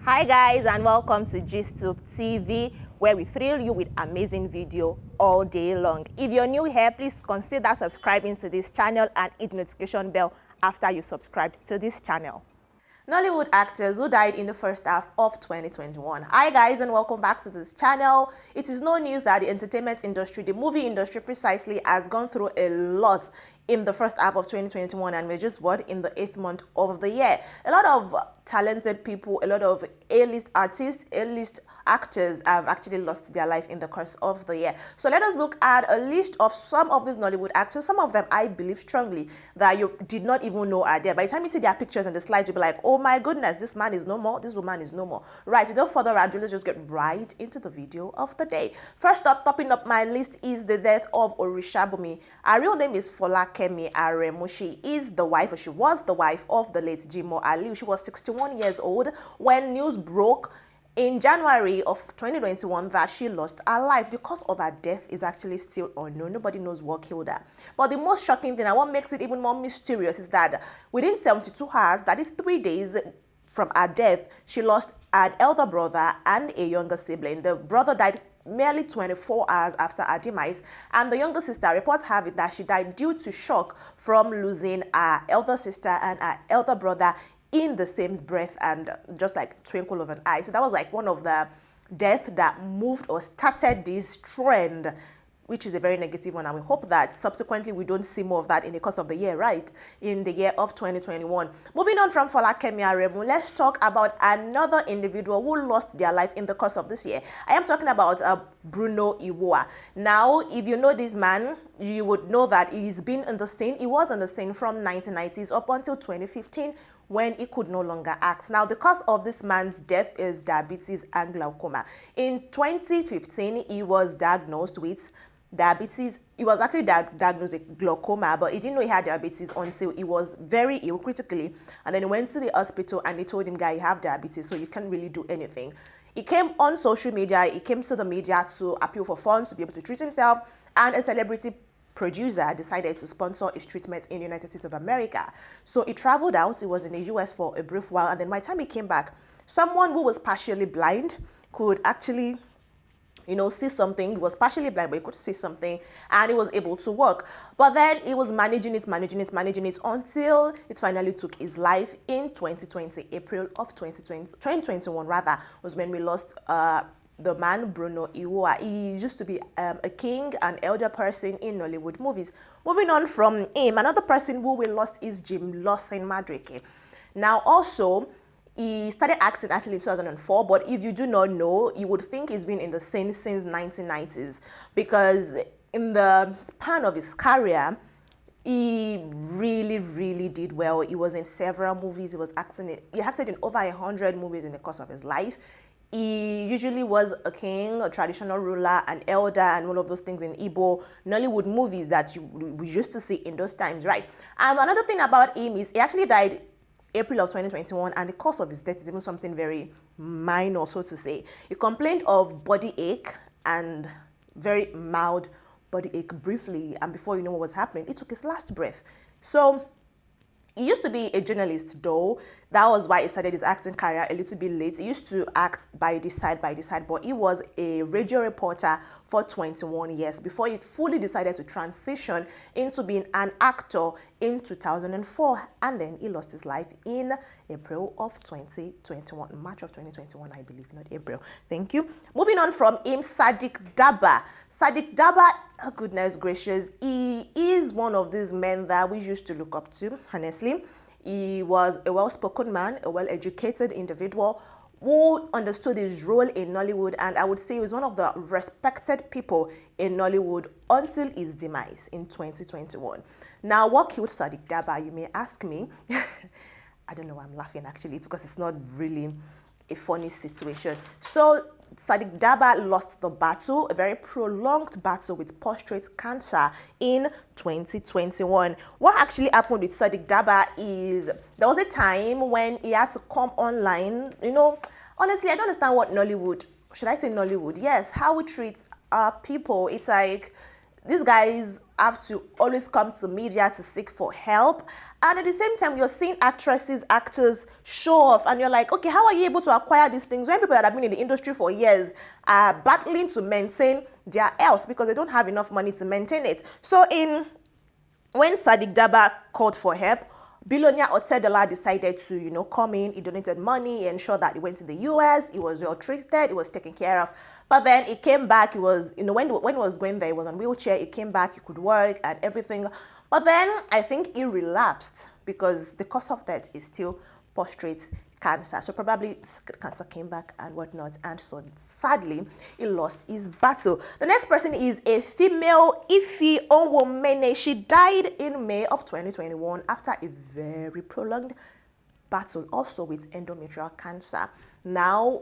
Hi guys, and welcome to GISTUBE TV, where we thrill you with amazing video all day long. If you're new here, please consider subscribing to this channel and hit the notification bell after you subscribe to this channel. Nollywood actors who died in the first half of 2021. Hi guys, and welcome back to this channel. It is no news that the entertainment industry, the movie industry precisely, has gone through a lot in the first half of 2021, and we're just in the 8th month of the year. A lot of talented people, a lot of A-list artists, A-list actors have actually lost their life in the course of the year. So let us look at a list of some of these Nollywood actors. Some of them I believe strongly that you did not even know are there. By the time you see their pictures and the slides, you'll be like, oh my goodness, this man is no more, this woman is no more. Right, without further ado, let's just get right into the video of the day. First up, topping up my list is the death of Orishabumi. Her real name is Folakemi Aremu. She is the wife, or she was the wife of the late Jimo Aliu. She was 61 years old when news broke in January of 2021 that she lost her life. The cause of her death is actually still unknown. Nobody knows what killed her. But the most shocking thing, and what makes it even more mysterious, is that within 72 hours, that is 3 days from her death, she lost an elder brother and a younger sibling. The brother died merely 24 hours after her demise, and the younger sister, reports have it that she died due to shock from losing her elder sister and her elder brother in the same breath and just like twinkle of an eye. So that was like one of the deaths that moved or started this trend, which is a very negative one, and we hope that subsequently we don't see more of that in the course of the year, right? In the year of 2021. Moving on from Folakemi Aremu, let's talk about another individual who lost their life in the course of this year. I am talking about Bruno Ewa. Now, if you know this man, you would know that he's been in the scene. He was on the scene from 1990s up until 2015, when he could no longer act. Now, the cause of this man's death is diabetes and glaucoma. In 2015, he was diagnosed with diabetes. He was actually diagnosed with glaucoma, but he didn't know he had diabetes until he was very ill, critically. And then he went to the hospital and they told him, guy, you have diabetes, so you can't really do anything. He came on social media, he came to the media to appeal for funds to be able to treat himself, and a celebrity producer decided to sponsor his treatment in the United States of America. So he traveled out. He was in the US for a brief while, and then by the time he came back, someone who was partially blind could actually see something. He was partially blind, but he could see something, and he was able to work. But then he was managing it until it finally took his life in 2020, April of 2021 rather, was when we lost the man Bruno Ewa. He used to be a king, an elder person in Nollywood movies. Moving on from him, another person who we lost is Losing Madriki. Now, also, he started acting actually in 2004, but if you do not know, you would think he's been in the scene since 1990s, because in the span of his career, he really did well. He was in several movies. He acted in over 100 movies in the course of his life. He usually was a king, a traditional ruler, an elder, and all of those things in Igbo Nollywood movies that we used to see in those times, right? And another thing about him is he actually died April of 2021, and the cause of his death is even something very minor, so to say. He complained of body ache, and very mild body ache briefly, and before you know what was happening, he took his last breath. So he used to be a journalist, though. That was why he started his acting career a little bit late. He used to act by the side, but he was a radio reporter for 21 years before he fully decided to transition into being an actor in 2004. And then he lost his life in April of 2021, March of 2021, I believe, not April. Thank you. Moving on from him, Sadiq Daba. Sadiq Daba, oh goodness gracious, he is one of these men that we used to look up to, honestly. He was a well-spoken man, a well-educated individual who understood his role in Nollywood, and I would say he was one of the respected people in Nollywood until his demise in 2021. Now, what killed Sadiq Daba, you may ask me? I don't know why I'm laughing, actually, because it's not really a funny situation. So Sadiq Daba lost the battle, a very prolonged battle with prostate cancer in 2021. What actually happened with Sadiq Daba is there was a time when he had to come online. Honestly, I don't understand what Nollywood, should I say Nollywood? Yes, how we treat our people. It's like these guys have to always come to media to seek for help. And at the same time, you're seeing actresses, actors show off, and you're like, okay, how are you able to acquire these things when people that have been in the industry for years are battling to maintain their health because they don't have enough money to maintain it? So when Sadiq Daba called for help, billionaire Untitled decided to, come in. He donated money, he ensured that he went to the US, he was well treated, he was taken care of. But then he came back, he was, when he was going there, he was on wheelchair, he came back, he could work and everything. But then I think he relapsed because the cause of that is still prostate cancer. So probably cancer came back and whatnot. And so sadly, he lost his battle. The next person is a female Ife Onwomene. She died in May of 2021 after a very prolonged battle also with endometrial cancer. Now,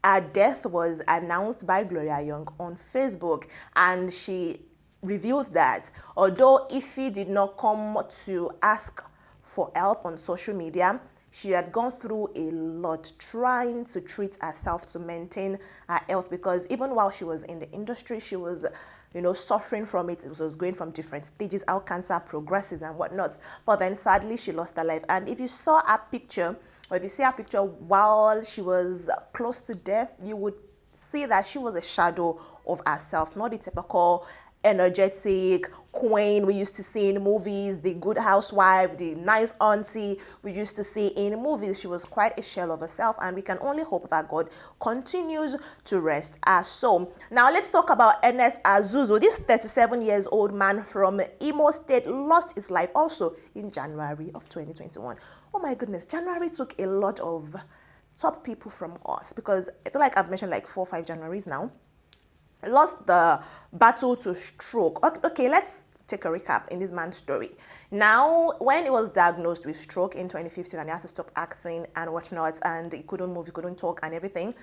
her death was announced by Gloria Young on Facebook, and she revealed that although Ife did not come to ask for help on social media, she had gone through a lot trying to treat herself to maintain her health, because even while she was in the industry, she was, suffering from it. It was going from different stages, how cancer progresses and whatnot. But then sadly, she lost her life. And if you saw her picture, or if you see her picture while she was close to death, you would see that she was a shadow of herself, not the typical energetic queen we used to see in movies, the good housewife, the nice auntie we used to see in movies. She was quite a shell of herself, and we can only hope that God continues to rest her soul. Now let's talk about Ernest Azuzo. This 37-year-old man from Imo State lost his life also in January of 2021. Oh my goodness, January took a lot of top people from us, because I feel like I've mentioned like 4 or 5 Januaries now. Lost the battle to stroke. Okay, let's take a recap in this man's story. Now, when he was diagnosed with stroke in 2015 and he had to stop acting and whatnot, and he couldn't move, he couldn't talk and everything,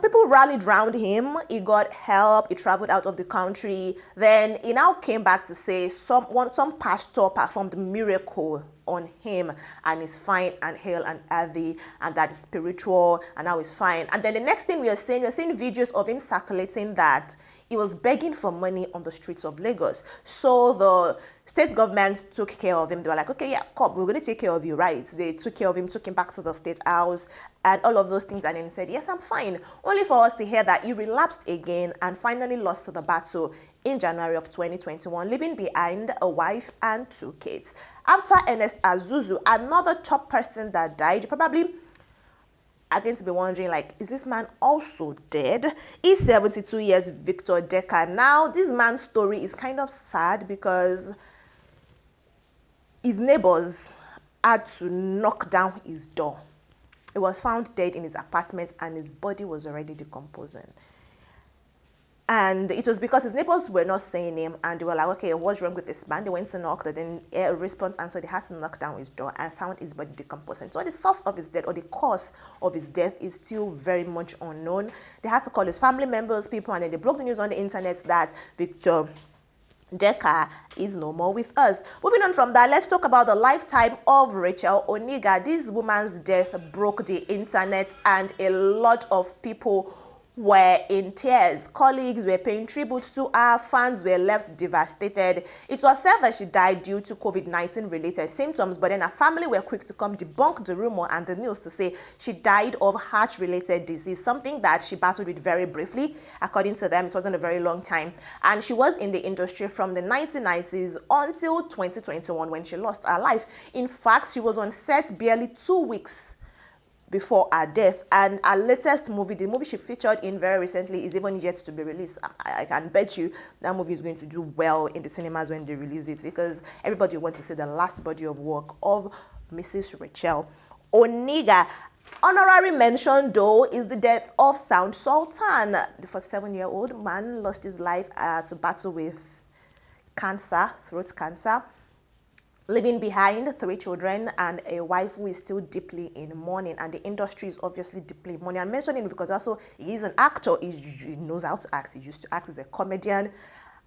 people rallied around him. He got help. He traveled out of the country. Then he now came back to say some pastor performed miracle on him and he's fine and hale and healthy, and that is spiritual, and now he's fine. And then the next thing we're seeing videos of him circulating that he was begging for money on the streets of Lagos. So the state government took care of him. They were like, okay, yeah, come, we're going to take care of you, right? They took care of him, took him back to the state house and all of those things. And then he said, yes, I'm fine. Only for us to hear that he relapsed again and finally lost the battle in January of 2021, leaving behind a wife and 2 kids. After Ernest Azuzo, another top person that died, you probably are going to be wondering, like, is this man also dead? He's 72 years, Victor Decker. Now, this man's story is kind of sad because his neighbors had to knock down his door. He was found dead in his apartment and his body was already decomposing. And it was because his neighbors were not saying him, and they were like, okay, what's wrong with this man? They went to knock, they didn't hear a response, and so they had to knock down his door and found his body decomposing. So the source of his death, or the cause of his death, is still very much unknown. They had to call his family members, people, and then they broke the news on the internet that Victor Decker is no more with us. Moving on from that, let's talk about the lifetime of Rachel Oniga. This woman's death broke the internet, and a lot of people were in tears. Colleagues were paying tribute to her. Fans were left devastated. It was said that she died due to COVID-19 related symptoms, but then her family were quick to come debunk the rumor and the news to say she died of heart-related disease, something that she battled with very briefly. According to them, it wasn't a very long time. And she was in the industry from the 1990s until 2021 when she lost her life. In fact, she was on set barely 2 weeks before her death, and her latest movie, the movie she featured in very recently, is even yet to be released. I can bet you that movie is going to do well in the cinemas when they release it, because everybody wants to see the last body of work of Mrs. Rachel Oniga. Honorary mention, though, is the death of Sound Sultan. The 47-year-old man lost his life to battle with cancer, throat cancer, leaving behind 3 children and a wife who is still deeply in mourning, and the industry is obviously deeply in mourning. I'm mentioning it because also he is an actor. He knows how to act. He used to act as a comedian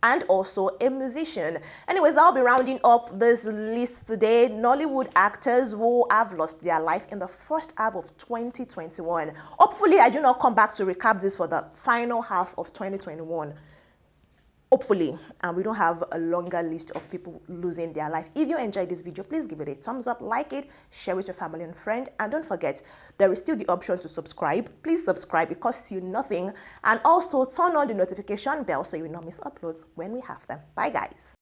and also a musician. Anyways, I'll be rounding up this list today. Nollywood actors who have lost their life in the first half of 2021. Hopefully, I do not come back to recap this for the final half of 2021. hopefully, and we don't have a longer list of people losing their life. If you enjoyed this video, please give it a thumbs up, like it, share with your family and friend, and don't forget, there is still the option to subscribe. Please subscribe, it costs you nothing, and also turn on the notification bell so you will not miss uploads when we have them. Bye guys.